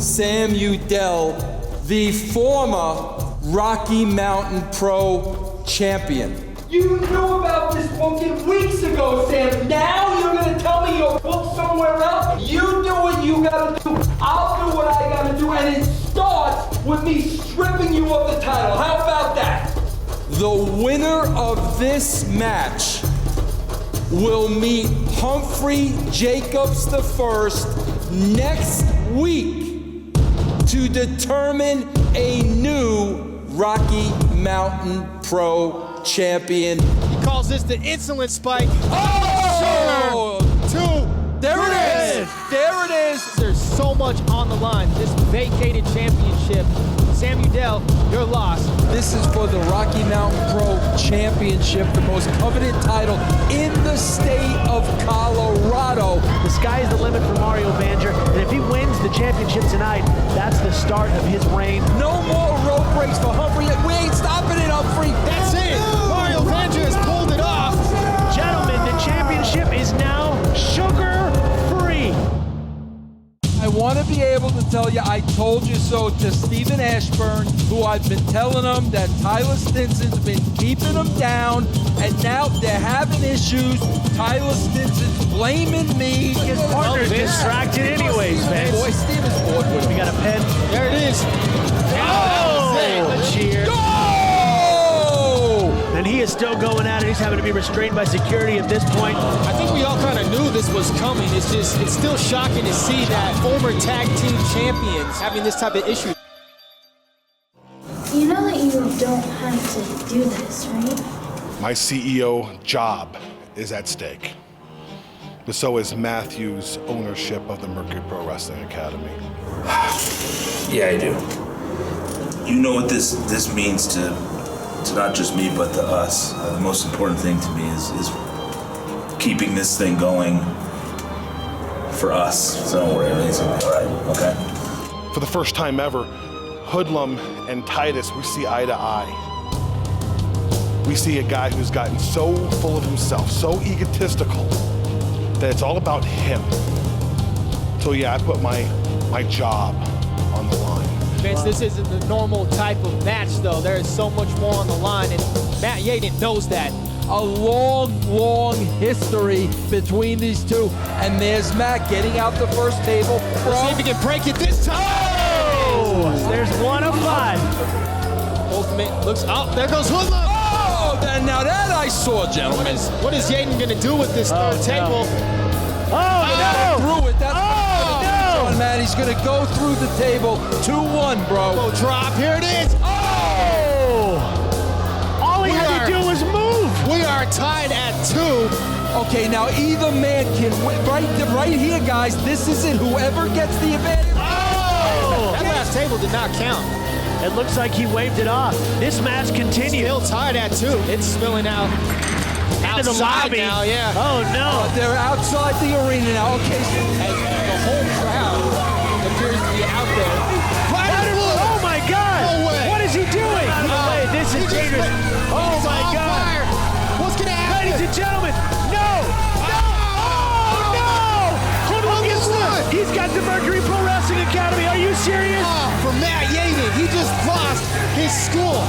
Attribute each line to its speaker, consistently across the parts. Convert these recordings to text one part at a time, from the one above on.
Speaker 1: Sam Udell, the former Rocky Mountain Pro champion. You knew about this booking weeks ago, Sam. Now you're gonna tell me you're booked somewhere else? You do what you gotta do. I'll do what I gotta do, and it starts with me stripping you of the title. How about that? The winner of this match will meet Humphrey Jacobs I next week to determine a new Rocky Mountain Pro champion.
Speaker 2: He calls this the insulin spike.
Speaker 1: Oh! There it is! There it is!
Speaker 2: There's so much on the line. This vacated championship. Sam Udell, your loss.
Speaker 1: This is for the Rocky Mountain Pro Championship, the most coveted title in the state of Colorado.
Speaker 3: The sky is the limit for Mario Vanger, and if he wins the championship tonight, that's the start of his reign.
Speaker 1: No more rope breaks for Humphrey. We ain't stopping it, Humphrey.
Speaker 2: That's it. Mario Vanger has pulled it off.
Speaker 3: Gentlemen, the championship is now sugar-free.
Speaker 1: I want to be able to tell you I told you so to Stephen Ashburn, who I've been telling him that Tyler Stinson's been keeping him down, and now they're having issues. Tyler Stinson's blaming me.
Speaker 3: His partner's distracted anyways, man.
Speaker 1: Boy, Steven's bored with him.
Speaker 3: We got a pen.
Speaker 2: There it is.
Speaker 3: Oh!
Speaker 2: A cheer.
Speaker 1: Go!
Speaker 3: And he is still going at it. He's having to be restrained by security at this point.
Speaker 2: I think we all kind of knew this was coming. It's still shocking to see that former tag team champions having this type of issue.
Speaker 4: You know that you don't have to do this, right?
Speaker 5: My CEO job is at stake. But so is Matthew's ownership of the Mercury Pro Wrestling Academy.
Speaker 6: Yeah, I do. You know what this means to not just me, but to us. The most important thing to me is keeping this thing going for us. So don't worry, everything's gonna be all right, okay?
Speaker 5: For the first time ever, Hoodlum and Titus, we see eye to eye. We see a guy who's gotten so full of himself, so egotistical, that it's all about him. So yeah, I put my job on the line.
Speaker 2: Vince, this isn't the normal type of match, though. There is so much more on the line, and Matt Yaden knows that.
Speaker 1: A long, long history between these two. And there's Matt getting out the first table.
Speaker 2: Let's see if he can break it this time.
Speaker 3: Oh! There's 1 of 5.
Speaker 2: Ultimate looks up. There goes Hoodlum.
Speaker 1: Oh, now that I saw, gentlemen.
Speaker 2: What is Yaden going to do with this third table?
Speaker 3: Oh, no!
Speaker 1: Through it. That's
Speaker 3: no!
Speaker 1: man. He's going to go through the table. 2-1, bro.
Speaker 2: Oh, drop. Here it is.
Speaker 3: Oh! All he had to do was move.
Speaker 2: We are tied at 2.
Speaker 1: Okay, now either man can win. Right here, guys. This is it. Whoever gets the advantage.
Speaker 2: Oh! That last table did not count.
Speaker 3: It looks like he waved it off. This match continues.
Speaker 2: Still tied at 2. It's spilling out.
Speaker 3: Into the lobby.
Speaker 2: Now, yeah.
Speaker 3: Oh, no.
Speaker 1: They're outside the arena now. Okay.
Speaker 2: And the whole crowd appears to be out there.
Speaker 3: Oh, my God.
Speaker 2: No way.
Speaker 3: What is he doing? Out of the way. This is dangerous. Oh, my God.
Speaker 2: Fire. What's going to happen?
Speaker 3: Ladies and gentlemen, no. No. Oh, no. Hoodlum gets one. He's got the Mercury Pro Wrestling Academy. Are you serious?
Speaker 2: For Matt Yaden, he just lost his school.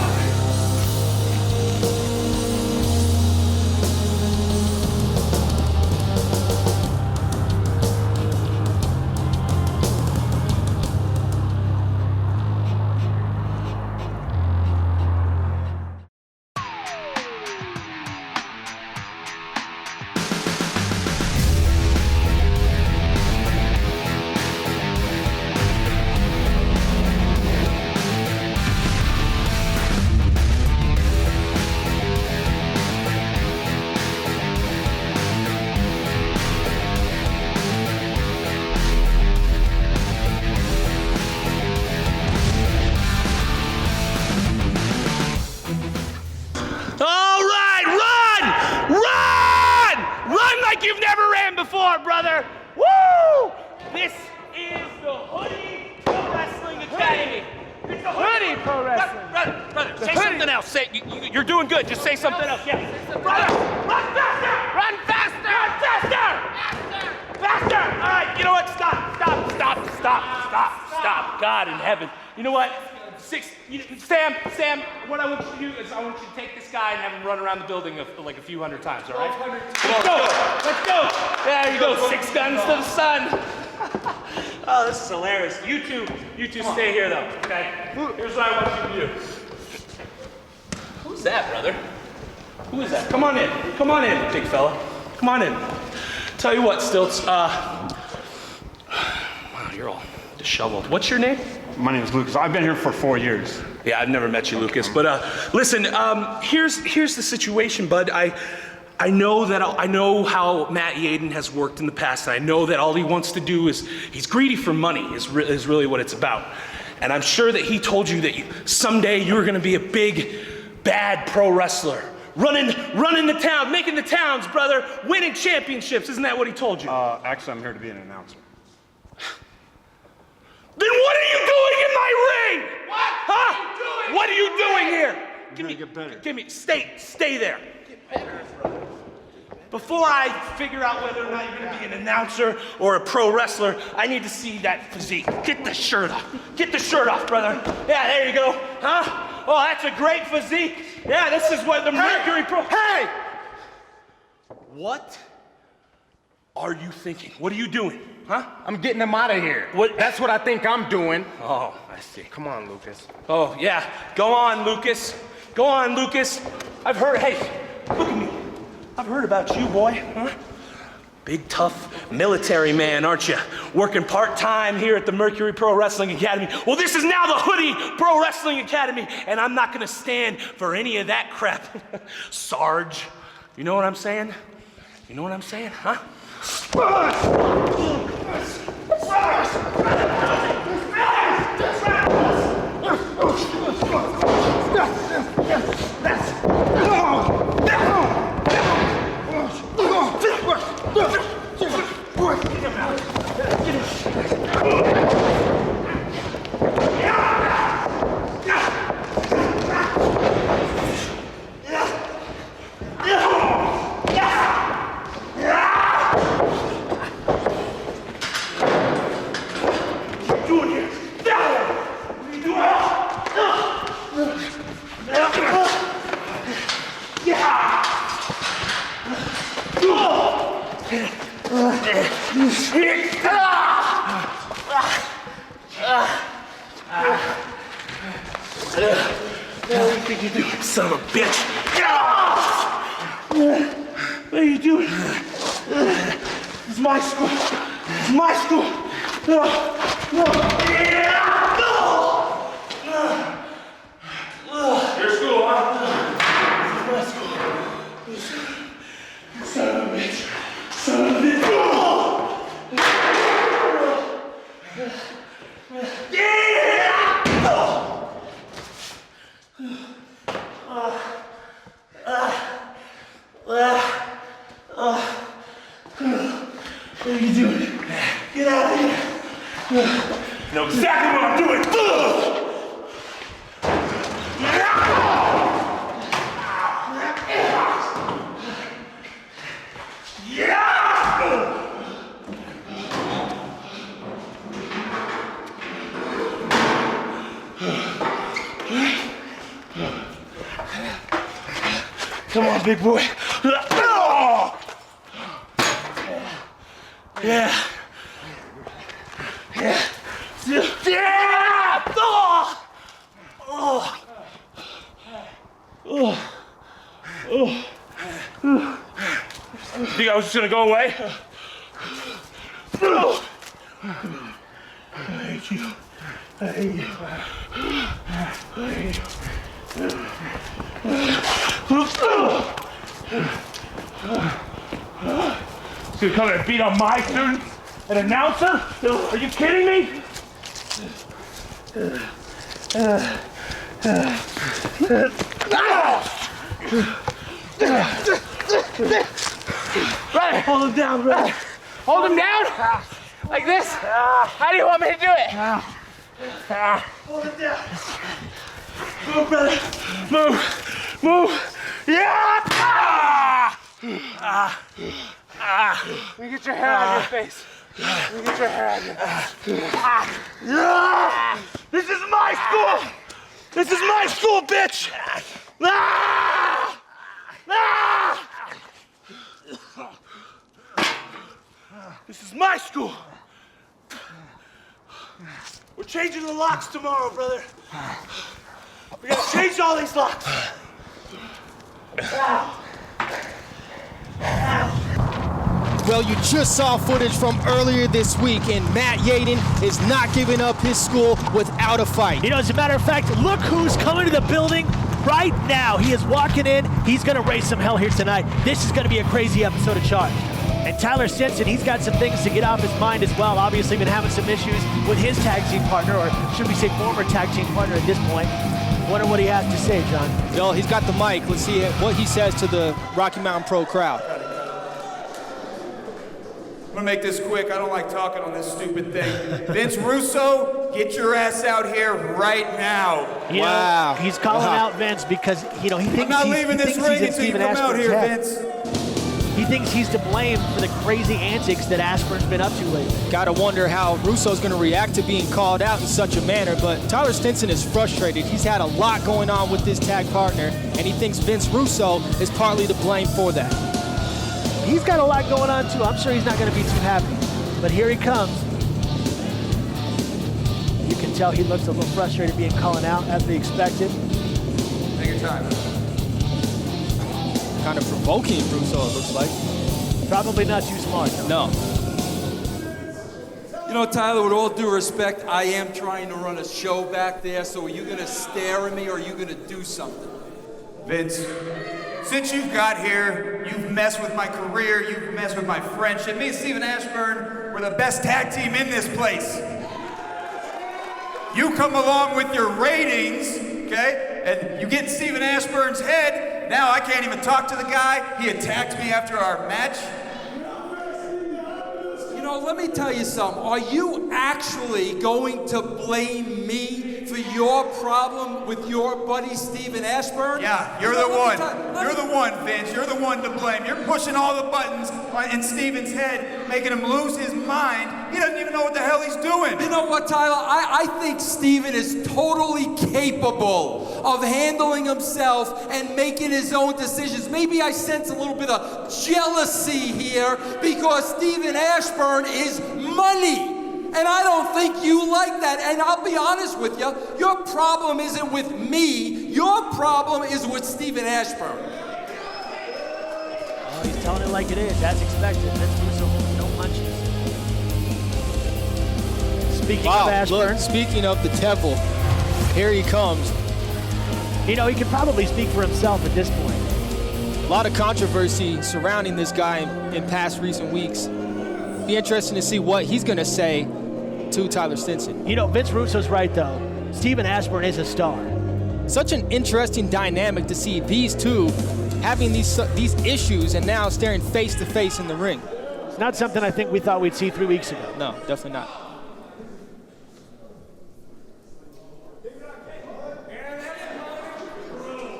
Speaker 7: Brother. Woo! This is the Hoodie Pro Wrestling Academy. It's the Hoodie Pro Wrestling. Brother, say something else. Say you're doing good. Just say something else. Yeah. Brother, run faster! Run faster! Run faster! Faster! Faster! All right. You know what? Stop! God in heaven. You know what? Sam, what I want you to do is I want you to take this guy and have him run around the building like a few hundred times, all right? Let's go. There you go, 6 guns to the sun. Oh, this is hilarious. You two stay here though, okay? Here's what I want you to do. Who's that, brother? Who is that? Come on in, big fella. Come on in. Tell you what, Stilts, wow, you're all disheveled. What's your name?
Speaker 8: My name is Lucas. I've been here for 4 years.
Speaker 7: Yeah, I've never met you, Lucas. But listen, here's the situation, bud. I know how Matt Yaden has worked in the past, and I know that all he wants to do is he's greedy for money. Is really what it's about. And I'm sure that he told you that someday you were going to be a big, bad pro wrestler, running the town, making the towns, brother, winning championships. Isn't that what he told you?
Speaker 8: Actually, I'm here to be an announcer.
Speaker 7: Then what are you doing in my ring? What? Huh? What are you doing here? Give me, stay there. Get better, brother. Before I figure out whether or not you're gonna be an announcer or a pro wrestler, I need to see that physique. Get the shirt off. Get the shirt off, brother. Yeah, there you go. Huh? Oh, that's a great physique. Yeah, this is what the Mercury Pro. Hey! What are you thinking? What are you doing? Huh?
Speaker 9: I'm getting him out of here.
Speaker 7: What?
Speaker 9: That's what I think I'm doing.
Speaker 7: Oh, I see.
Speaker 9: Come on, Lucas.
Speaker 7: Oh, yeah. Go on, Lucas. Go on, Lucas. I've heard, hey, look at me. I've heard about you, boy. Huh? Big, tough military man, aren't you? Working part-time here at the Mercury Pro Wrestling Academy. Well, this is now the Hoodie Pro Wrestling Academy, and I'm not gonna stand for any of that crap. Sarge, you know what I'm saying? You know what I'm saying, huh? What do you think you're doing, son of a bitch? What are you doing? It's my school. It's my school. Your school, huh? This is my school. Son of a bitch. Son of a bitch. What are you doing? Get out of here. You know exactly what I'm doing. Come on, big boy. Yeah. Yeah. Yeah. Oh. Oh. Oh. Oh. You think I was just gonna go away? Oh. I hate you. I hate you. I hate you. So you come and beat on my students? An announcer? Are you kidding me?
Speaker 9: Right.
Speaker 7: Hold him down, brother.
Speaker 9: Hold him down? Like this? How do you want me to do it?
Speaker 7: Hold him down. Move, brother. Move. Move. Yeah!
Speaker 9: Let me get your hair out of your face. Let me get your hair out of your face.
Speaker 3: This is my school! This is my school, bitch! Ah! Ah! This is my school. We're changing the locks tomorrow, brother. We gotta change all these locks.
Speaker 2: Well, you just saw footage from earlier this week, and Matt Yaden is not giving up his school without a fight.
Speaker 3: You know, as a matter of fact, look who's coming to the building right now. He is walking in. He's going to raise some hell here tonight. This is going to be a crazy episode of Charge. And Tyler Stinson, he's got some things to get off his mind as well. Obviously been having some issues with his tag team partner, or should we say former tag team partner at this point. Wonder what he has to say, John.
Speaker 2: Well, he's got the mic. Let's see what he says to the Rocky Mountain Pro crowd.
Speaker 1: I'm gonna make this quick. I don't like talking on this stupid thing. Vince Russo, get your ass out here right now.
Speaker 3: You know, he's calling out Vince because, you know, he thinks
Speaker 1: I'm not leaving this ring until you come out here, Vince.
Speaker 3: He thinks he's to blame for the crazy antics that Ashburn's been up to lately.
Speaker 2: Gotta wonder how Russo's gonna react to being called out in such a manner, but Tyler Stinson is frustrated. He's had a lot going on with this tag partner, and he thinks Vince Russo is partly to blame for that.
Speaker 3: He's got a lot going on too. I'm sure he's not gonna be too happy, but here he comes. You can tell he looks a little frustrated being called out as we expected.
Speaker 1: Take your time.
Speaker 2: Kind of provoking Russo, it looks like.
Speaker 3: Probably not too smart.
Speaker 2: No.
Speaker 1: You know, Tyler, with all due respect, I am trying to run a show back there, so are you gonna stare at me or are you gonna do something? Vince, since you've got here, you've messed with my career, you've messed with my friendship. Me and Steven Ashburn, we're the best tag team in this place. You come along with your ratings, okay, and you get in Steven Ashburn's head. Now I can't even talk to the guy. He attacked me after our match. You know, let me tell you something. Are you actually going to blame me for your problem with your buddy Steven Ashburn? Yeah, you're the one. You're the one, Vince. You're the one to blame. You're pushing all the buttons in Steven's head, making him lose his mind. He doesn't even know what the hell he's doing. You know what, Tyler? I think Steven is totally capable of handling himself and making his own decisions. Maybe I sense a little bit of jealousy here because Steven Ashburn is money. And I don't think you like that. And I'll be honest with you, your problem isn't with me. Your problem is with Steven Ashburn.
Speaker 3: Oh, he's telling it like it is, as expected. Vince Russo, no punches. Speaking of Ashburn.
Speaker 2: Look, speaking of the devil, here he comes.
Speaker 3: You know, he can probably speak for himself at this point.
Speaker 2: A lot of controversy surrounding this guy in past recent weeks. Be interesting to see what he's going to say to Tyler Stinson.
Speaker 3: You know, Vince Russo's right, though. Steven Ashburn is a star.
Speaker 2: Such an interesting dynamic to see these two having these issues and now staring face to face in the ring.
Speaker 3: It's not something I think we thought we'd see 3 weeks ago.
Speaker 2: No, definitely not.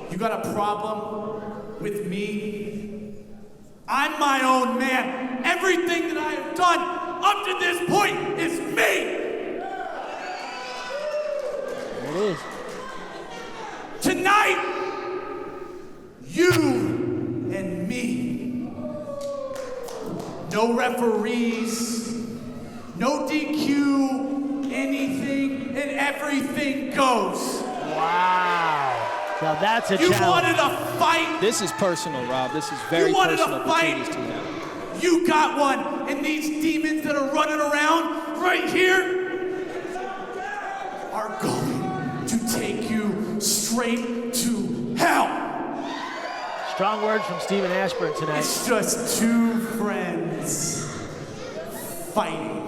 Speaker 1: You got a problem with me? I'm my own man. Everything that I have done up to this point is me.
Speaker 3: There it is.
Speaker 1: Tonight, you and me. No referees, no DQ, anything and everything goes.
Speaker 3: Wow. Now that's a
Speaker 1: You
Speaker 3: challenge.
Speaker 1: wanted a fight?
Speaker 2: This is personal, Rob. This is very personal.
Speaker 1: You wanted a fight?
Speaker 2: Between these two now.
Speaker 1: You got one, and these demons that are running around right here are going to take you straight to hell.
Speaker 3: Strong words from Steven Ashburn tonight.
Speaker 1: It's just two friends fighting.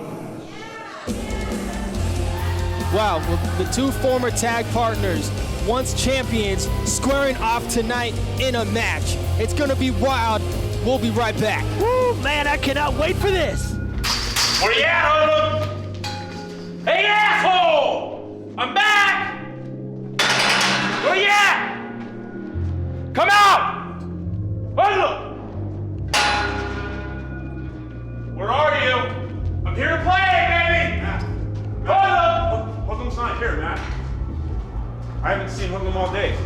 Speaker 2: Wow, well, the two former tag partners, once champions, squaring off tonight in a match. It's gonna be wild. We'll be right back.
Speaker 3: Woo, man, I cannot wait for this.
Speaker 7: Where you at, Hoodlum? Hey, asshole! I'm back! Where you at? Come out! Hoodlum! Where are you? I'm here to play, baby! Hoodlum!
Speaker 8: Hoodlum's not here, Matt. I haven't seen Hoodlum all day.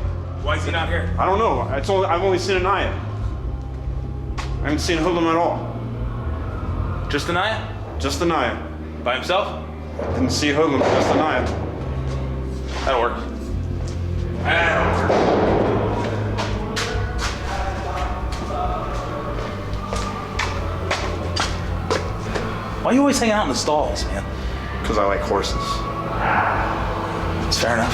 Speaker 6: Why is he not here?
Speaker 8: I don't know. I've only seen Anaya. I haven't seen Hoodlum at all.
Speaker 6: Just Anaya?
Speaker 8: Just Anaya.
Speaker 6: By himself?
Speaker 8: Didn't see Hoodlum, just Anaya.
Speaker 6: That'll work. That'll work. Why are you always hanging out in the stalls, man?
Speaker 8: Because I like horses.
Speaker 6: It's fair enough.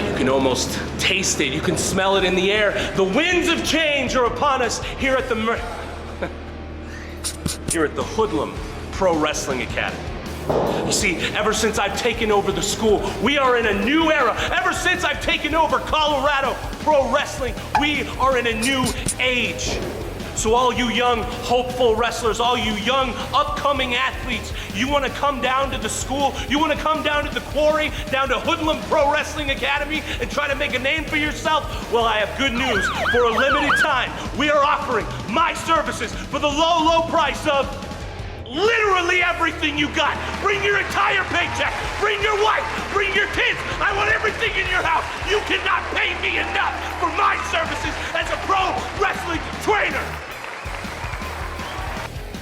Speaker 7: You can almost taste it. You can smell it in the air. The winds of change are upon us here at the Hoodlum Pro Wrestling Academy. You see, ever since I've taken over the school, we are in a new era. Ever since I've taken over Colorado Pro Wrestling, we are in a new age. So all you young, hopeful wrestlers, all you young, upcoming athletes, you want to come down to the school, you want to come down to the quarry, down to Hoodlum Pro Wrestling Academy and try to make a name for yourself? Well, I have good news. For a limited time, we are offering my services for the low, low price of literally everything you got. Bring your entire paycheck. Bring your wife. Bring your kids. I want everything in your house. You cannot pay me enough for my services as a pro wrestling trainer.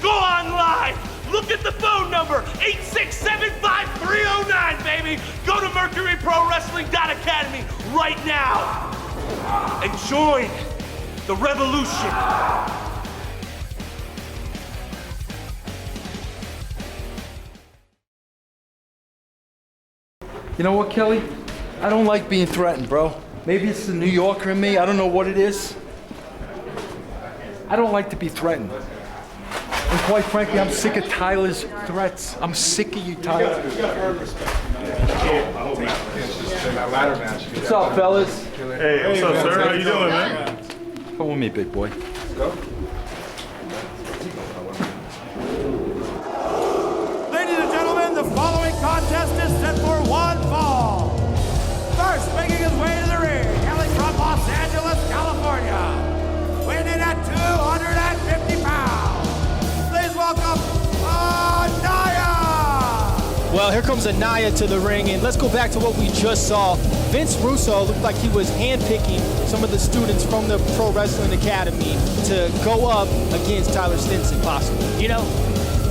Speaker 7: Go online. Look at the phone number, 8675309, baby. Go to mercuryprowrestling.academy right now and join the revolution.
Speaker 1: You know what, Kelly? I don't like being threatened, bro. Maybe it's the New Yorker in me. I don't know what it is. I don't like to be threatened. And quite frankly, I'm sick of Tyler's threats. I'm sick of you, Tyler. What's up, fellas?
Speaker 8: Hey, what's up, sir? How you doing, man?
Speaker 1: Come with me, big boy. Go.
Speaker 10: Ladies and gentlemen, the following contest is set for one fall. First, making his way to the ring, hailing from Los Angeles, California, weighing in at 250 pounds. Please welcome Anaya!
Speaker 2: Well, here comes Anaya to the ring, and let's go back to what we just saw. Vince Russo looked like he was handpicking some of the students from the Pro Wrestling Academy to go up against Tyler Stinson, possibly.
Speaker 3: You know,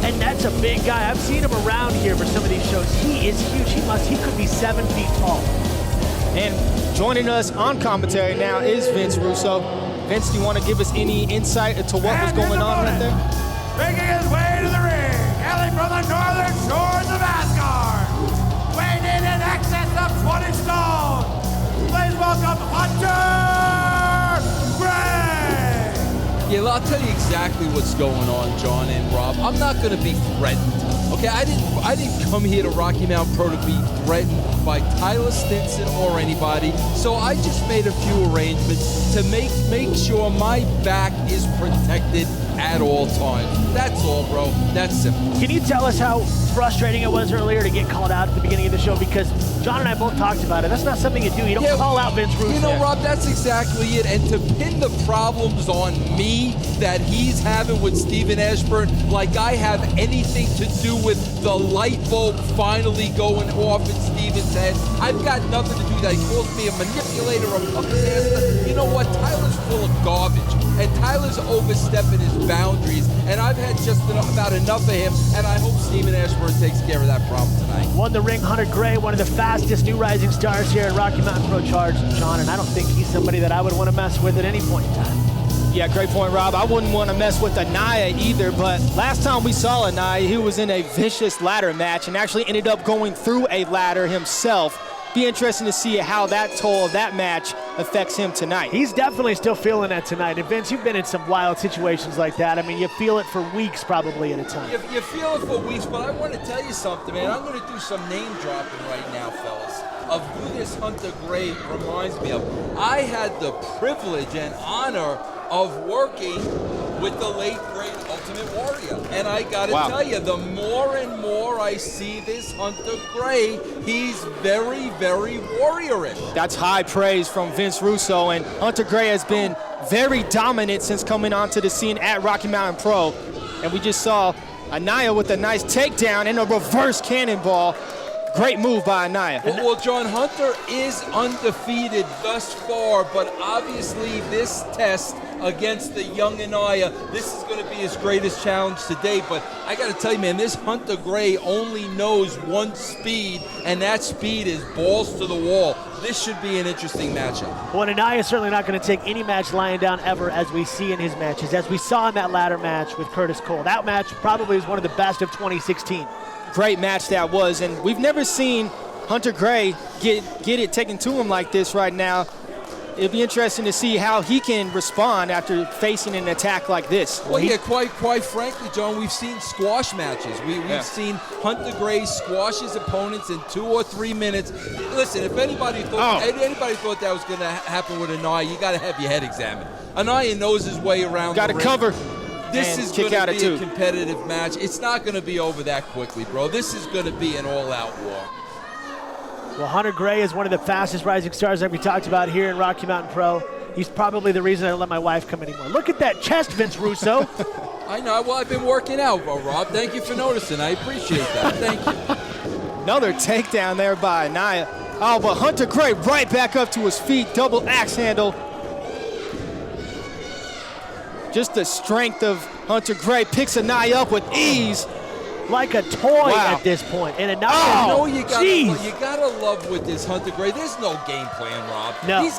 Speaker 3: and that's a big guy. I've seen him around here for some of these shows. He is huge. He could be 7 feet tall.
Speaker 2: And joining us on commentary now is Vince Russo. Vince, do you want to give us any insight into what was going on right there?
Speaker 10: Making his way to the ring, hailing from the northern shores of Asgard, weighing in excess of 20 stone. Please welcome Hunter Gray!
Speaker 1: Yeah, I'll tell you exactly what's going on, John and Rob. I'm not going to be threatened. Okay, I didn't come here to Rocky Mountain Pro to be threatened by Tyler Stinson or anybody. So I just made a few arrangements to make sure my back is protected at all times. That's all, bro. That's simple.
Speaker 3: Can you tell us how frustrating it was earlier to get called out at the beginning of the show? Because John and I both talked about it. That's not something you do. You don't call out Vince Russo.
Speaker 1: You know, Rob, that's exactly it. And to pin the problems on me that he's having with Steven Ashburn, like I have anything to do with the light bulb finally going off in Steven's head. I've got nothing to do with that. He calls me a manipulator, a puppet master. You know what? Tyler's full of garbage. And Tyler's overstepping his boundaries. And I've had just about enough of him. And I hope Steven Ashburn takes care of that problem tonight.
Speaker 3: Won the ring, Hunter Gray, one of the fastest new rising stars here at Rocky Mountain Pro Charge, John. And I don't think he's somebody that I would want to mess with at any point in time.
Speaker 2: Yeah, great point, Rob. I wouldn't want to mess with Anaya either, but last time we saw Anaya, he was in a vicious ladder match and actually ended up going through a ladder himself. Be interesting to see how that toll of that match affects him tonight.
Speaker 3: He's definitely still feeling that tonight. And Vince, you've been in some wild situations like that. I mean, you feel it for weeks probably at a time.
Speaker 1: You feel it for weeks, but I want to tell you something, man. I'm going to do some name dropping right now, fellas, of who this Hunter Gray reminds me of. I had the privilege and honor of working with the late great Ultimate Warrior. And I gotta
Speaker 2: Wow.
Speaker 1: tell you, the more and more I see this Hunter Gray, he's very, very warriorish.
Speaker 2: That's high praise from Vince Russo, and Hunter Gray has been very dominant since coming onto the scene at Rocky Mountain Pro. And we just saw Anaya with a nice takedown and a reverse cannonball. Great move by Anaya.
Speaker 1: Well, John, Hunter is undefeated thus far, but obviously this test against the young Anaya, this is going to be his greatest challenge to date. But I got to tell you, man, this Hunter Gray only knows one speed, and that speed is balls to the wall. This should be an interesting matchup.
Speaker 3: Well, Anaya is certainly not going to take any match lying down ever, as we see in his matches, as we saw in that ladder match with Curtis Cole. That match probably is one of the best of 2016.
Speaker 2: Great match that was, and we've never seen Hunter Gray get it taken to him like this right now. It'll be interesting to see how he can respond after facing an attack like this.
Speaker 1: Well, yeah, quite frankly, John, we've seen squash matches. We've seen Hunter Gray squash his opponents in 2 or 3 minutes. Listen, if anybody thought that was going to happen with Anaya, you got to have your head examined. Anaya knows his way around.
Speaker 2: Got to cover.
Speaker 1: This is going to be a competitive match. It's not going to be over that quickly, bro. This is going to be an all-out war.
Speaker 3: Well, Hunter Gray is one of the fastest rising stars that we talked about here in Rocky Mountain Pro. He's probably the reason I don't let my wife come anymore. Look at that chest, Vince Russo.
Speaker 1: I know. Well, I've been working out, bro, Rob. Thank you for noticing. I appreciate that. Thank you.
Speaker 2: Another takedown there by Anaya. Oh, but Hunter Gray right back up to his feet. Double axe handle. Just the strength of Hunter Gray picks Anaya up with ease.
Speaker 3: Like a toy at this point. And Anaya,
Speaker 1: you gotta love with this Hunter Gray. There's no game plan, Rob.
Speaker 3: No.
Speaker 1: He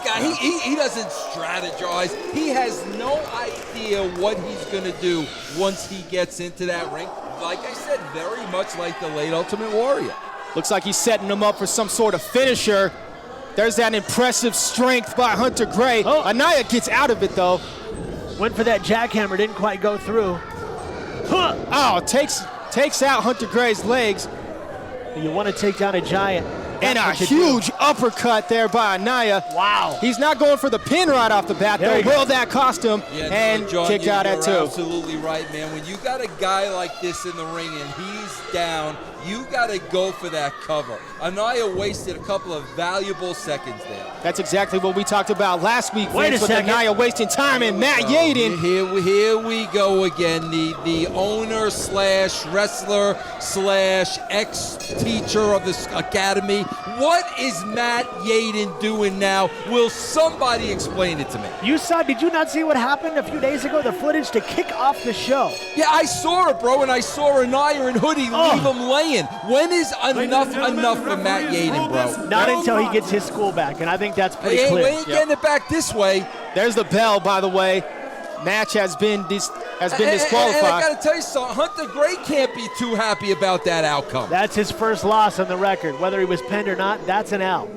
Speaker 1: doesn't strategize. He has no idea what he's gonna do once he gets into that ring. Like I said, very much like the late Ultimate Warrior.
Speaker 2: Looks like he's setting him up for some sort of finisher. There's that impressive strength by Hunter Gray. Anaya gets out of it though.
Speaker 3: Went for that jackhammer, didn't quite go through.
Speaker 2: Oh, takes out Hunter Gray's legs.
Speaker 3: You want to take down a giant.
Speaker 2: And a huge uppercut there by Anaya.
Speaker 3: Wow.
Speaker 2: He's not going for the pin right off the bat, though. Will that cost him?
Speaker 1: Yeah,
Speaker 2: and
Speaker 1: John,
Speaker 2: kicked out at 2.
Speaker 1: You're absolutely right, man. When you got a guy like this in the ring and he's down, you got to go for that cover. Anaya wasted a couple of valuable seconds there.
Speaker 2: That's exactly what we talked about last week.
Speaker 3: Wait a second.
Speaker 2: Anaya wasting time, and Matt Yaden.
Speaker 1: Here we go again. The owner slash wrestler slash ex-teacher of this academy. What is Matt Yaden doing now? Will somebody explain it to me?
Speaker 3: Did you not see what happened a few days ago? The footage to kick off the show.
Speaker 1: Yeah, I saw it, bro, and I saw Anaya and Hoodie leave him laying. When is enough for Matt Yaden, bro?
Speaker 3: Not until he gets his school back, and I think that's pretty clear.
Speaker 1: We ain't getting it back this way.
Speaker 2: There's the bell, by the way. Match has been disqualified.
Speaker 1: And I got to tell you something, Hunter Gray can't be too happy about that outcome.
Speaker 3: That's his first loss on the record. Whether he was pinned or not, that's an L.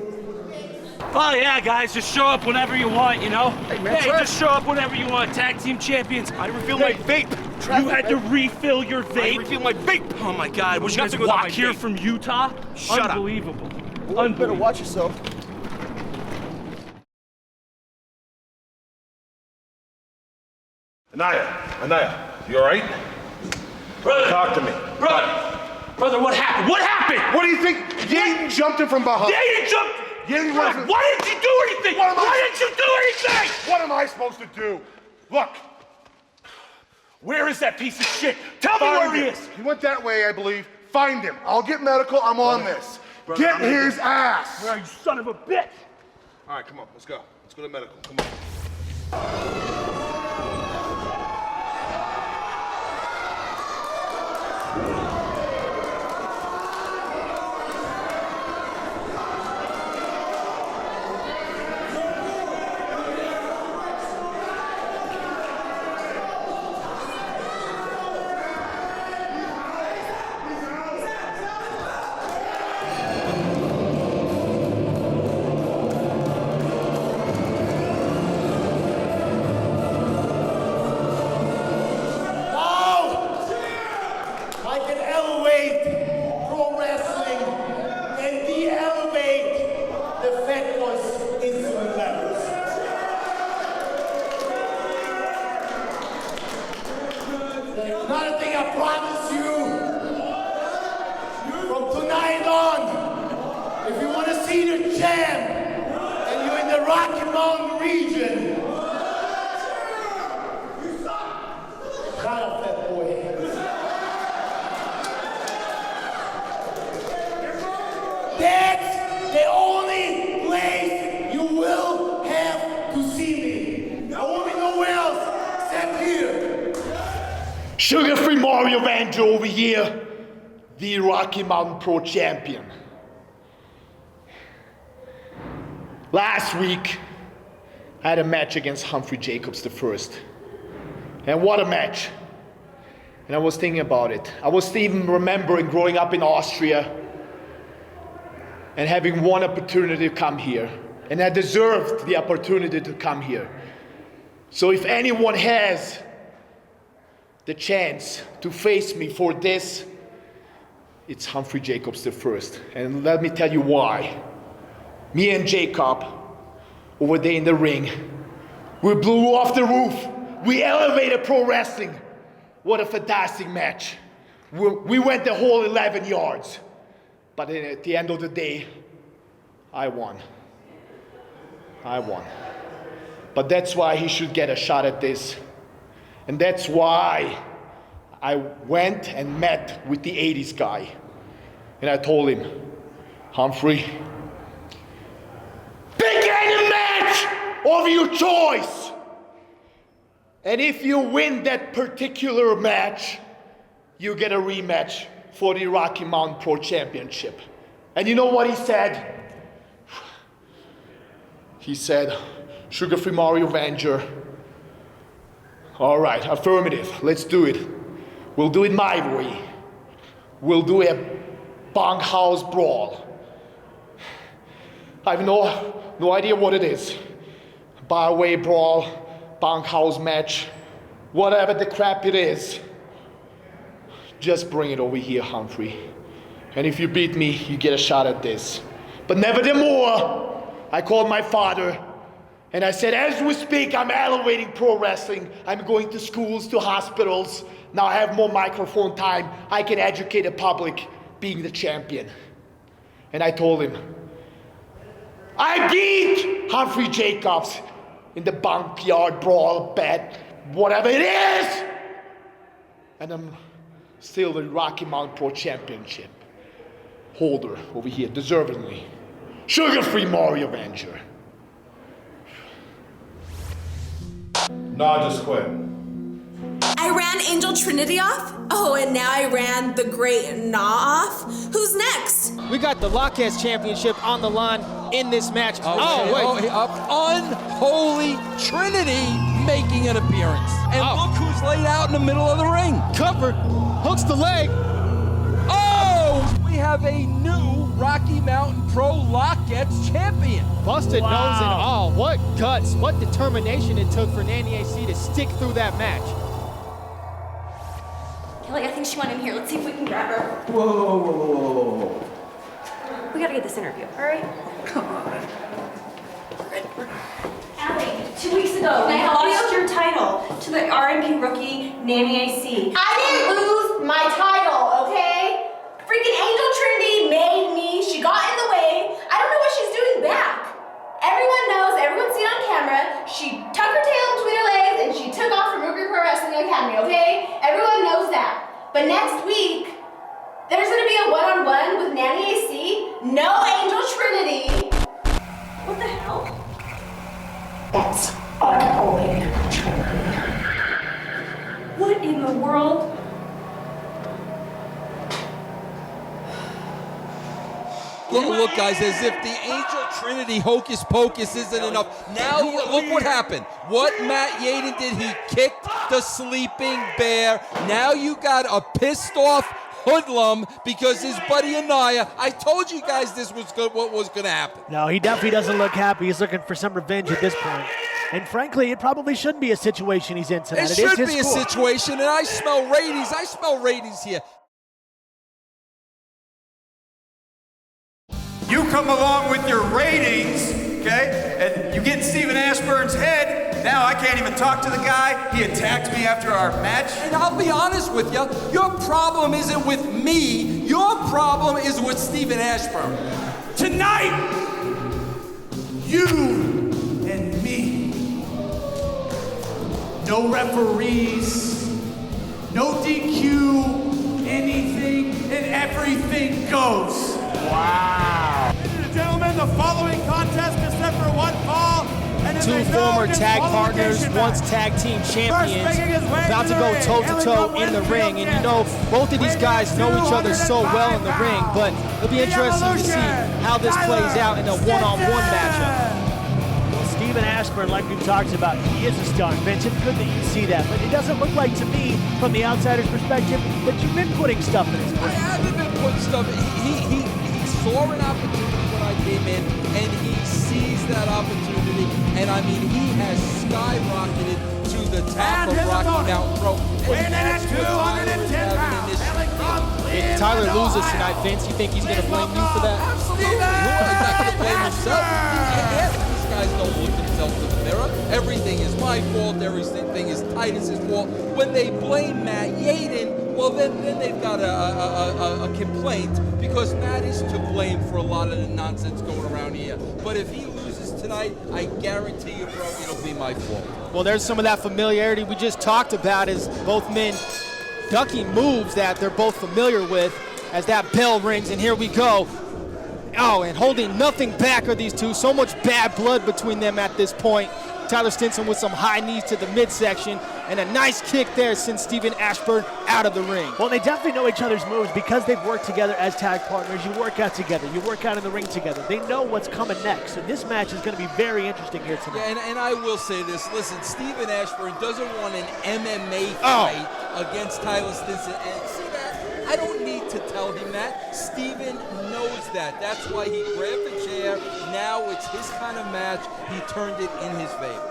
Speaker 7: Well, yeah, guys, just show up whenever you want, you know?
Speaker 8: Hey, man,
Speaker 7: just show up whenever you want. Tag team champions.
Speaker 8: I refill my vape.
Speaker 7: You had to refill your vape?
Speaker 8: I refill my vape.
Speaker 7: Oh, my God. Was you guys
Speaker 8: Nothing
Speaker 7: walk
Speaker 8: without my
Speaker 7: here
Speaker 8: vape.
Speaker 7: from Utah?
Speaker 8: Shut up.
Speaker 7: Unbelievable.
Speaker 8: Well, you better watch yourself. Anaya, you all right?
Speaker 7: Brother.
Speaker 8: Talk to me.
Speaker 7: Brother, what happened? What happened?
Speaker 8: What do you think? Yaden jumped him from behind.
Speaker 7: Yaden jumped!
Speaker 8: Yaden
Speaker 7: Brother,
Speaker 8: wasn't-
Speaker 7: why didn't you do anything? Why didn't you do anything?
Speaker 8: What am I supposed to do? Look.
Speaker 7: Where is that piece of shit? Tell me where he is.
Speaker 8: He went that way, I believe. Find him. I'll get medical. I'm on this.
Speaker 7: Brother,
Speaker 8: Get
Speaker 7: I'm gonna
Speaker 8: his ass.
Speaker 7: Where are you, son of a bitch?
Speaker 8: All right, come on. Let's go. Let's go to medical. Come on.
Speaker 10: Another thing I promise you, from tonight on, if you want to see the champ and you're in the Rocky Mountain region, shut up, fat boy. That's the only place you will have to see me. I won't be nowhere else except here. Sugar-free Mario Vanjo over here, the Rocky Mountain Pro Champion. Last week, I had a match against Humphrey Jacobs I. And what a match. And I was thinking about it. I was even remembering growing up in Austria and having one opportunity to come here. And I deserved the opportunity to come here. So if anyone has the chance to face me for this, it's Humphrey Jacobs I. And let me tell you why. Me and Jacob, over there in the ring, we blew off the roof. We elevated pro wrestling. What a fantastic match. We went the whole 11 yards. But at the end of the day, I won. But that's why he should get a shot at this. And that's why I went and met with the 80s guy. And I told him, Humphrey, pick any match of your choice. And if you win that particular match, you get a rematch for the Rocky Mountain Pro Championship. And you know what he said? He said, Sugar-free Mario Vanger. All right, affirmative, let's do it. We'll do it my way. We'll do a bunkhouse brawl. I have no idea what it is. Barway brawl, bunkhouse match, whatever the crap it is. Just bring it over here, Humphrey. And if you beat me, you get a shot at this. But nevermore, I called my father and I said, as we speak, I'm elevating pro wrestling. I'm going to schools, to hospitals. Now I have more microphone time. I can educate the public being the champion. And I told him, I beat Humphrey Jacobs in the backyard brawl, bet, whatever it is. And I'm still the Rocky Mountain Pro Championship holder over here, deservedly. Sugar-free Mario Vanger.
Speaker 5: No, just quit.
Speaker 11: I ran Angel Trinity off. Oh, and now I ran the Great Gnaw off. Who's next?
Speaker 2: We got the Lockheads Championship on the line in this match.
Speaker 1: Unholy Trinity making an appearance. And look who's laid out in the middle of the ring.
Speaker 2: Cover, hooks the leg.
Speaker 1: Oh! We have a new Rocky Mountain Pro Lockheads champion.
Speaker 2: Busted nose and all. What guts, what determination it took for Nanny AC to stick through that match.
Speaker 4: Kelly, I think she went in here. Let's see if we can grab her.
Speaker 1: Whoa.
Speaker 4: We gotta get this interview, all right?
Speaker 1: Come on.
Speaker 4: Allie, 2 weeks ago, you lost your title to the RMP rookie, Nanny AC.
Speaker 11: I didn't lose my title, okay? Freaking Angel Trinity made me. She got in the way. I don't know what she's doing back. Everyone knows, everyone's seen on camera, she tucked her tail between her legs and she took off from Rookie Pro Wrestling Academy, okay? Everyone knows that. But next week, there's gonna be a one-on-one with Nanny AC. No Angel Trinity.
Speaker 4: What the hell?
Speaker 11: That's unholy Trinity.
Speaker 4: What in the world?
Speaker 1: Look, guys, as if the Angel Trinity hocus pocus isn't enough. Now, look what happened. What Matt Yaden did, he kicked the sleeping bear. Now you got a pissed off hoodlum because his buddy Anaya. I told you guys this was what was going to happen.
Speaker 3: No, he definitely doesn't look happy. He's looking for some revenge at this point. And frankly, it probably shouldn't be a situation he's in tonight.
Speaker 1: It should be a situation, and I smell ratings. I smell ratings here.
Speaker 10: You come along with your ratings, okay, and you get in Stephen Ashburn's head,
Speaker 12: Now I can't even talk to the guy. He attacked me after our match.
Speaker 1: And I'll be honest with you, your problem isn't with me. Your problem is with Steven Ashburn.
Speaker 10: Tonight, you and me. No referees, no DQ, anything and everything goes.
Speaker 3: Wow.
Speaker 10: Ladies and gentlemen, the following contest is set for one fall. And is
Speaker 2: Two
Speaker 10: a
Speaker 2: former
Speaker 10: no
Speaker 2: tag partners,
Speaker 10: disqualification
Speaker 2: once
Speaker 10: match.
Speaker 2: tag team champions,
Speaker 10: First making his way
Speaker 2: about to
Speaker 10: to
Speaker 2: go
Speaker 10: the ring,
Speaker 2: toe-to-toe
Speaker 10: hailing
Speaker 2: in the
Speaker 10: from
Speaker 2: ring. And you know, both of these guys know each other so well in the ring, but it'll be interesting to see how this plays out in a one-on-one matchup.
Speaker 3: Well, Steven Ashburn, like we've talked about, he is a star. Vince, it's good that you see that, but it doesn't look like to me, from the outsider's perspective, that you've been putting stuff in his
Speaker 1: I
Speaker 3: face.
Speaker 1: haven't been putting stuff. He saw an opportunity when I came in, and he seized that opportunity. And I mean, he has skyrocketed to the top of Rocky Mountain Pro.
Speaker 10: Weighing in at 210 pounds, hailing from
Speaker 2: If Tyler loses tonight, Vince, you think he's going to blame you for that?
Speaker 1: Absolutely. Who is not going to blame himself? These guys don't look themselves in the mirror. Everything is my fault. Everything is Titus's fault. When they blame Matt Yaden, well, then they've got a complaint because Matt is to blame for a lot of the nonsense going around here. But if he loses tonight, I guarantee you, bro, it'll be my fault.
Speaker 2: Well, there's some of that familiarity we just talked about as both men ducking moves that they're both familiar with as that bell rings, and here we go. Oh, and holding nothing back are these two. So much bad blood between them at this point. Tyler Stinson with some high knees to the midsection, and a nice kick there sends Steven Ashburn out of the ring.
Speaker 3: Well, they definitely know each other's moves because they've worked together as tag partners. You work out together. You work out in the ring together. They know what's coming next. So this match is going to be very interesting here tonight.
Speaker 1: Yeah, and I will say this. Listen, Steven Ashburn doesn't want an MMA fight against Tyler Stinson. And see that? I don't need to tell him that. Steven knows that. That's why he grabbed the chair. Now it's his kind of match. He turned it in his favor.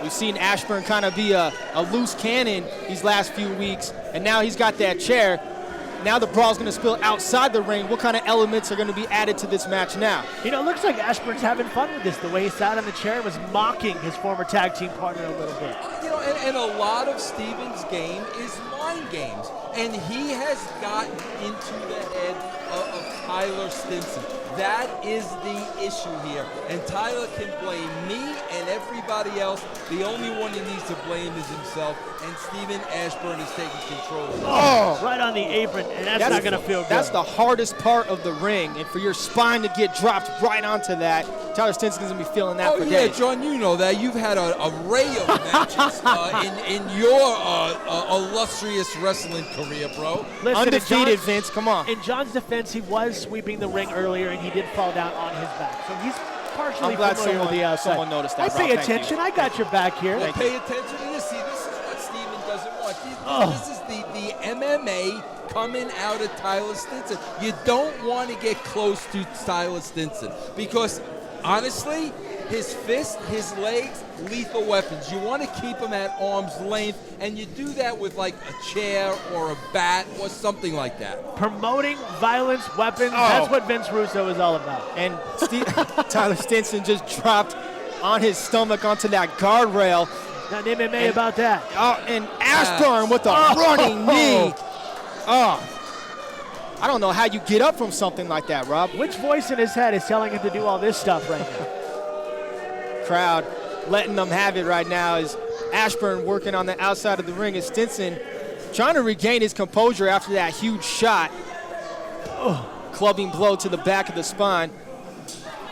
Speaker 2: We've seen Ashburn kind of be a loose cannon these last few weeks, and now he's got that chair. Now the brawl's going to spill outside the ring. What kind of elements are going to be added to this match now?
Speaker 3: You know, it looks like Ashburn's having fun with this. The way he sat on the chair and was mocking his former tag team partner a little bit.
Speaker 1: You know, and a lot of Steven's game is mind games. And he has gotten into the head of Tyler Stinson. That is the issue here. And Tyler can blame me and everybody else. The only one he needs to blame is himself. And Steven Ashburn is taking control of it.
Speaker 3: Oh, right on the apron, and that's not going to feel good.
Speaker 2: That's the hardest part of the ring. And for your spine to get dropped right onto that, Tyler Stinson's going to be feeling that for days.
Speaker 1: Oh, yeah, John, you know that. You've had an array of matches in your illustrious wrestling career, bro.
Speaker 3: Listen,
Speaker 2: undefeated, Vince, come on.
Speaker 3: In John's defense, he was sweeping the ring earlier, and he did fall down on his back. So he's partially familiar with the outside.
Speaker 2: Someone noticed that,
Speaker 3: I pay attention. I got your back here.
Speaker 1: Well, pay attention to this. See, this is what Steven doesn't want. This is the MMA coming out of Tyler Stinson. You don't want to get close to Tyler Stinson because, honestly, his fist, his legs, lethal weapons. You want to keep him at arm's length, and you do that with like a chair or a bat or something like that.
Speaker 3: Promoting violence, weapons, that's what Vince Russo is all about.
Speaker 2: And Tyler Stinson just dropped on his stomach onto that guardrail.
Speaker 3: Nothing MMA about that.
Speaker 2: Oh, and Ashburn with a running knee. Oh. I don't know how you get up from something like that, Rob.
Speaker 3: Which voice in his head is telling him to do all this stuff right now?
Speaker 2: Crowd letting them have it right now is Ashburn working on the outside of the ring as Stinson trying to regain his composure after that huge shot. Clubbing blow to the back of the spine.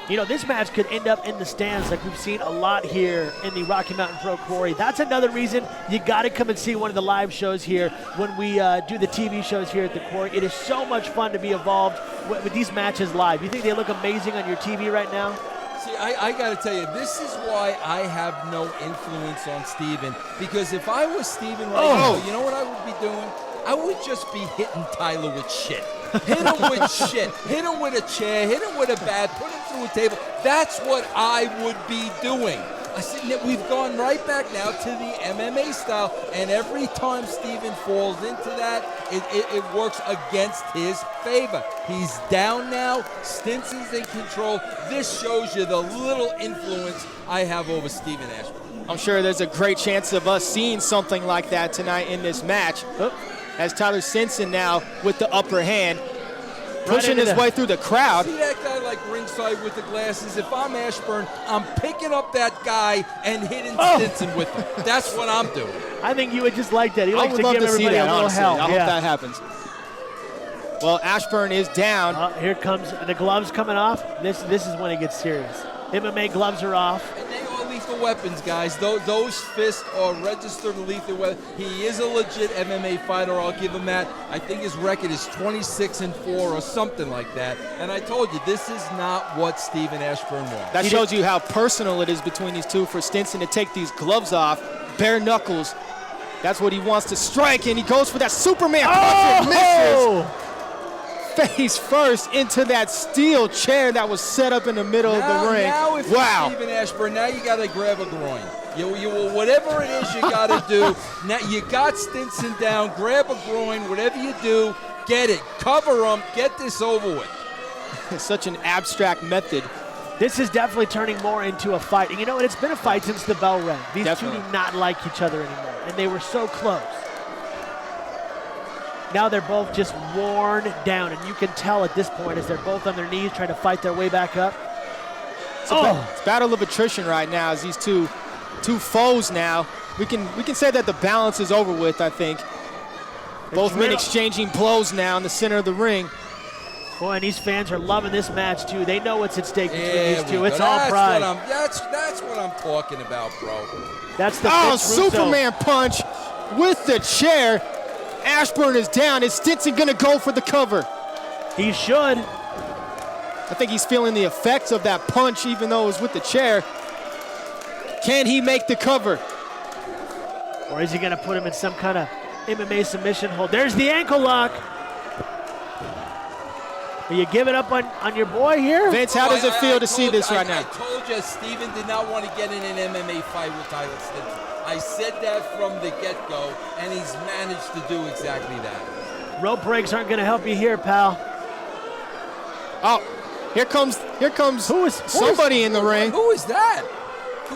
Speaker 3: You know, this match could end up in the stands like we've seen a lot here in the Rocky Mountain Pro Quarry. That's another reason you got to come and see one of the live shows here when we do the TV shows here at the Quarry. It is so much fun to be involved with these matches live. You think they look amazing on your TV right now?
Speaker 1: See, I got to tell you, this is why I have no influence on Steven. Because if I was Steven right now, you know what I would be doing? I would just be hitting Tyler with shit. Hit him with shit. Hit him with a chair. Hit him with a bat. Put him through a table. That's what I would be doing. I said, we've gone right back now to the MMA style, and every time Steven falls into that, it works against his favor. He's down now. Stinson's in control. This shows you the little influence I have over Steven Ashburn.
Speaker 2: I'm sure there's a great chance of us seeing something like that tonight in this match. As Tyler Stinson now with the upper hand, pushing his way through the crowd.
Speaker 1: See that guy like ringside with the glasses? If I'm Ashburn, I'm picking up that guy and hitting Stinson with him. That's what I'm doing.
Speaker 3: I think you would just like that. He likes to
Speaker 2: love
Speaker 3: give
Speaker 2: to see
Speaker 3: everybody
Speaker 2: that,
Speaker 3: a little
Speaker 2: honestly.
Speaker 3: help.
Speaker 2: I hope that happens. Well, Ashburn is down.
Speaker 3: Here comes the gloves coming off. This is when it gets serious. MMA gloves are off.
Speaker 1: And they are lethal weapons, guys. Those fists are registered lethal weapons. He is a legit MMA fighter. I'll give him that. I think his record is 26-4 or something like that. And I told you, this is not what Steven Ashburn wants.
Speaker 2: That shows you how personal it is between these two for Stinson to take these gloves off, bare knuckles. That's what he wants to strike, and he goes for that Superman punch and misses. Face first into that steel chair that was set up in the middle of the ring.
Speaker 1: Now if you're Steven Ashburn, now you got to grab a groin. You whatever it is you got to do. Now you got Stinson down. Grab a groin. Whatever you do, get it. Cover him. Get this over with.
Speaker 2: Such an abstract method.
Speaker 3: This is definitely turning more into a fight. And you know what? It's been a fight since the bell rang. These two do not like each other anymore, and they were so close. Now they're both just worn down, and you can tell at this point as they're both on their knees trying to fight their way back up.
Speaker 2: It's a battle of attrition right now as these two foes now. We can say that the balance is over with, I think. Both men exchanging blows now in the center of the ring.
Speaker 3: Boy, and these fans are loving this match, too. They know what's at stake between these two. It's all pride.
Speaker 1: That's what I'm talking about, bro.
Speaker 3: That's the
Speaker 2: Superman punch with the chair. Ashburn is down. Is Stinson going to go for the cover?
Speaker 3: He should.
Speaker 2: I think he's feeling the effects of that punch, even though it was with the chair. Can he make the cover?
Speaker 3: Or is he going to put him in some kind of MMA submission hold? There's the ankle lock. Are you giving up on your boy here?
Speaker 2: Vince, how does it feel to see this right now?
Speaker 1: I told you Steven did not want to get in an MMA fight with Tyler Stinson. I said that from the get-go, and he's managed to do exactly that.
Speaker 3: Rope breaks aren't going to help you here, pal.
Speaker 2: Oh, here comes somebody in the ring.
Speaker 1: Who is that?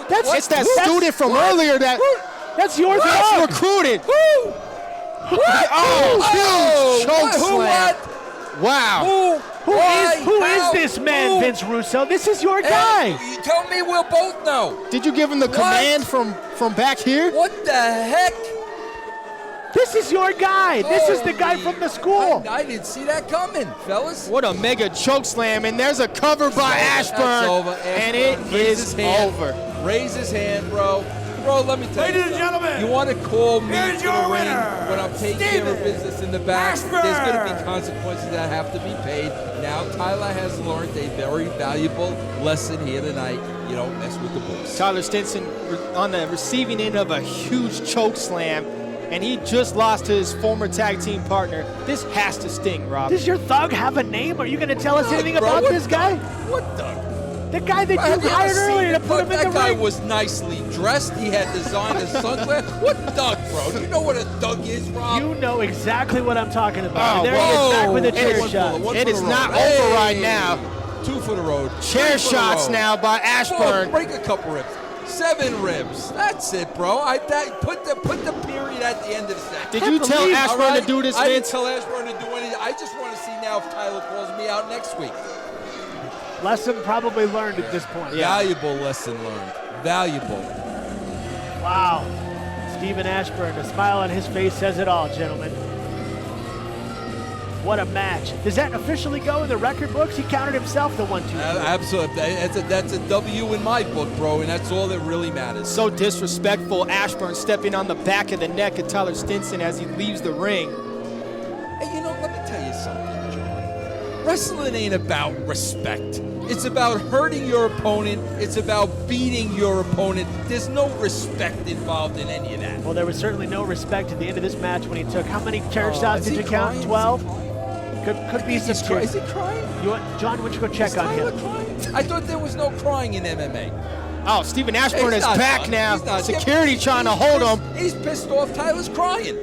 Speaker 2: It's that student from earlier that.
Speaker 3: That's your dog.
Speaker 2: That's recruited.
Speaker 1: Who?
Speaker 2: Huge choke slam. Wow.
Speaker 3: Who is this man, Vince Russo? This is your guy.
Speaker 1: You tell me we'll both know.
Speaker 2: Did you give him the command from back here?
Speaker 1: What the heck?
Speaker 3: This is your guy. This is the guy from the school.
Speaker 1: I didn't see that coming, fellas.
Speaker 2: What a mega choke slam, and there's a cover by Ashburn.
Speaker 1: That's over.
Speaker 2: And it is over.
Speaker 1: Raise his hand, bro. Bro, let me tell you.
Speaker 10: Ladies and gentlemen,
Speaker 1: you want to call me
Speaker 10: here's
Speaker 1: to
Speaker 10: your
Speaker 1: the ring
Speaker 10: winner,
Speaker 1: when I'm taking care of business in the back?
Speaker 10: Ashburn.
Speaker 1: There's going to be consequences that have to be paid. Now Tyler has learned a very valuable lesson here tonight. You don't mess with the boys.
Speaker 2: Tyler Stinson on the receiving end of a huge choke slam, and he just lost to his former tag team partner. This has to sting, Rob.
Speaker 3: Does your thug have a name? Are you going to tell us anything about this guy?
Speaker 1: What thug?
Speaker 3: The guy that you hired earlier to put him in the ring.
Speaker 1: That guy was nicely dressed. He had designer sunglasses. What thug, bro? Do you know what a thug is, Rob?
Speaker 3: You know exactly what I'm talking about. And there he is back with a chair shot.
Speaker 2: It is not over right now.
Speaker 1: 2 for the road.
Speaker 2: Chair shots now by Ashburn.
Speaker 1: Break a couple ribs. 7 ribs. That's it, bro. Put the period at the end of the set.
Speaker 2: Did you tell Ashburn to do this, Vince?
Speaker 1: I didn't tell Ashburn to do anything. I just want to see now if Tyler calls me out next week.
Speaker 3: Lesson probably learned at this point.
Speaker 1: Valuable lesson learned. Valuable.
Speaker 3: Wow. Steven Ashburn, the smile on his face says it all, gentlemen. What a match. Does that officially go in the record books? He counted himself the 1-2.
Speaker 1: Absolutely. That's a W in my book, bro, and that's all that really matters.
Speaker 2: So disrespectful. Ashburn stepping on the back of the neck of Tyler Stinson as he leaves the ring.
Speaker 1: Hey, you know, let me tell you something, John. Wrestling ain't about respect. It's about hurting your opponent. It's about beating your opponent. There's no respect involved in any of that.
Speaker 3: Well, there was certainly no respect at the end of this match when he took. How many chair shots did you count? 12? Could be some.
Speaker 1: Is he crying?
Speaker 3: John, why don't you go check on him?
Speaker 1: Crying? I thought there was no crying in MMA.
Speaker 2: Oh, Stephen Ashburn is back now.
Speaker 1: He's not.
Speaker 2: Security trying to hold him.
Speaker 1: He's pissed off. Tyler's crying.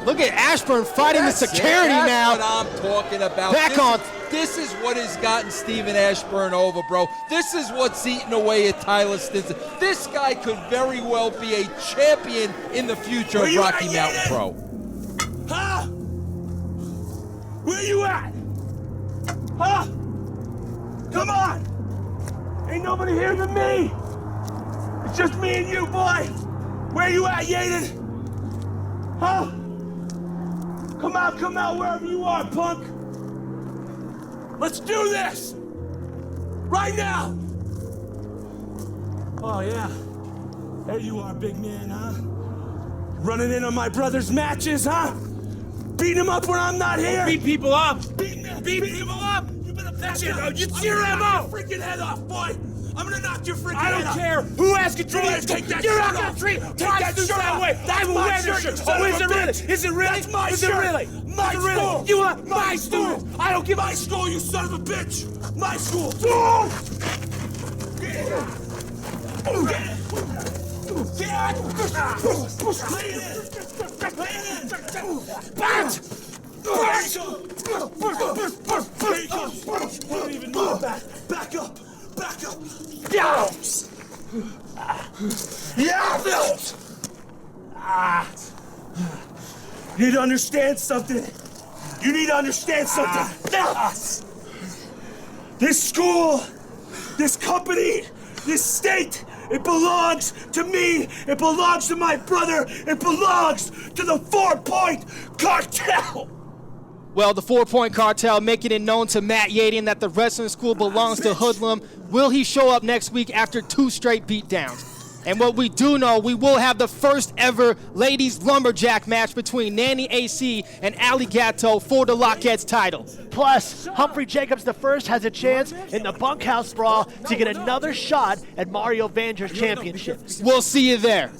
Speaker 2: Look at Ashburn fighting the security now.
Speaker 1: That's what I'm talking about. This is what has gotten Stephen Ashburn over, bro. This is what's eating away at Tyler Stinson. This guy could very well be a champion in the future of Rocky Mountain Pro.
Speaker 7: Huh? Where you at? Huh? Come on! Ain't nobody here but me! It's just me and you, boy! Where you at, Yaden? Huh? Come out, wherever you are, punk! Let's do this! Right now! Oh, yeah. There you are, big man, huh? Running in on my brother's matches, huh? Beating him up when I'm not here!
Speaker 9: Beat people up!
Speaker 7: Beating people up! You better back up!
Speaker 9: It's your MO!
Speaker 7: Freaking head off, boy! I'm gonna knock your freaking
Speaker 9: I
Speaker 7: head
Speaker 9: don't
Speaker 7: off!
Speaker 9: care who has control.
Speaker 7: Take that
Speaker 9: You're
Speaker 7: shirt
Speaker 9: not gonna
Speaker 7: off.
Speaker 9: treat
Speaker 7: Take that shirt
Speaker 9: that
Speaker 7: off.
Speaker 9: way.
Speaker 7: That's
Speaker 9: I will
Speaker 7: my
Speaker 9: wear this
Speaker 7: shirt,
Speaker 9: shirt.
Speaker 7: you son
Speaker 9: Oh,
Speaker 7: of
Speaker 9: is
Speaker 7: a
Speaker 9: it really?
Speaker 7: bitch.
Speaker 9: Is it really?
Speaker 7: That's my
Speaker 9: Is
Speaker 7: shirt.
Speaker 9: it really?
Speaker 7: My
Speaker 9: Is it really?
Speaker 7: school.
Speaker 9: You want
Speaker 7: my
Speaker 9: school?
Speaker 7: school.
Speaker 9: I don't give
Speaker 7: my school, you son of a bitch. My school. Don't even move back. Back up. You need to understand something. This school, this company, this state, it belongs to me. It belongs to my brother. It belongs to the 4-Point Cartel.
Speaker 2: Well, the 4-Point Cartel making it known to Matt Yaden that the wrestling school belongs to Hoodlum. Will he show up next week after 2 straight beatdowns? And what we do know, we will have the first ever ladies lumberjack match between Nanny AC and Ali Gatto for the Lockettes title.
Speaker 3: Plus, Humphrey Jacobs I has a chance in the bunkhouse brawl to get another shot at Mario Vander's championship.
Speaker 2: We'll see you there.